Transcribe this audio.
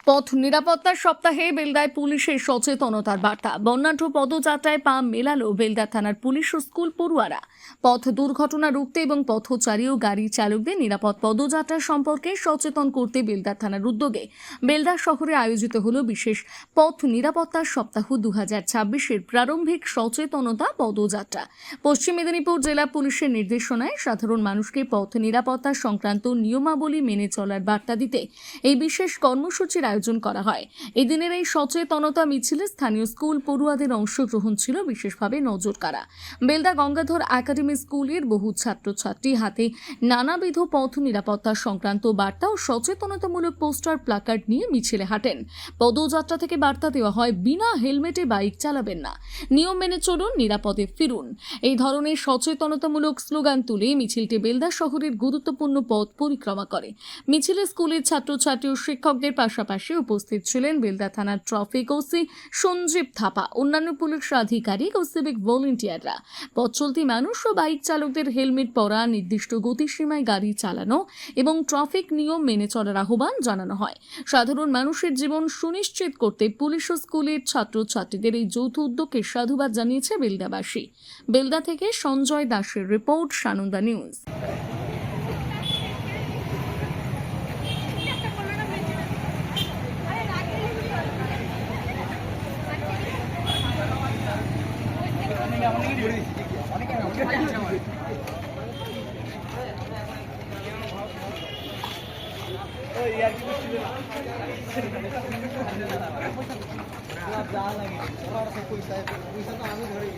পথ নিরাপত্তার সপ্তাহে বেলদায় পুলিশের সচেতনতার বার্তা। বর্ণাঢ্য পদযাত্রায় পা মেলালো বেলদা থানার পুলিশ ও স্কুল পড়ুয়ারা। পথ দুর্ঘটনা রুখতে এবং পথচারী ও গাড়ি চালকদের নিরাপদ পদযাত্রা সম্পর্কে সচেতন করতে বেলদা থানার উদ্যোগে বেলদা শহরে আয়োজিত হলো বিশেষ পথ নিরাপত্তার সপ্তাহ 2026-এর প্রারম্ভিক সচেতনতা পদযাত্রা। পশ্চিম মেদিনীপুর জেলা পুলিশের নির্দেশনায় সাধারণ মানুষকে পথ নিরাপত্তা সংক্রান্ত নিয়মাবলী মেনে চলার বার্তা দিতে এই বিশেষ কর্মসূচির আয়োজন করা হয়। এদিনের এই সচেতনতা মিছিলে স্থানীয় স্কুল পড়ুয়াদের অংশগ্রহণ ছিল বিশেষভাবে নজর কাড়া। বেলদা গঙ্গাধর একাডেমি স্কুলের বহু ছাত্রছাত্রী হাতে নানাবিধ পথ নিরাপত্তা সংক্রান্ত বার্তা ও সচেতনতামূলক পোস্টার প্লাকার্ড নিয়ে মিছিলে হাঁটেন। পদযাত্রা থেকে বার্তা দেওয়া হয়, বিনা হেলমেটে বাইক চালাবেন না, নিয়ম মেনে চলুন, নিরাপদে ফিরুন। এই ধরনের সচেতনতামূলক স্লোগান তুলে মিছিলটি বেলদা শহরের গুরুত্বপূর্ণ পথ পরিক্রমা করে। মিছিলে স্কুলের ছাত্রছাত্রী ও শিক্ষকদের পাশাপাশি উপস্থিত ছিলেন বেলদা থানার ট্রাফিক ওসি সঞ্জীব থাপা, অন্যান্য পুলিশ আধিকারিক ও সিভিক ভলেন্টিয়াররা। পথ চলতি মানুষ ও বাইক চালকদের হেলমেট পরা, নির্দিষ্ট গতিসীমায় গাড়ি চালানো এবং ট্রাফিক নিয়ম মেনে চলার আহ্বান জানানো হয়। সাধারণ মানুষের জীবন সুনিশ্চিত করতে পুলিশ ও স্কুলের ছাত্রছাত্রীদের এই যৌথ উদ্যোগকে সাধুবাদ জানিয়েছে বেলদাবাসী। বেলদা থেকে সঞ্জয় দাসের রিপোর্ট, সানন্দা নিউজ। পয়সা তো আমি ধরে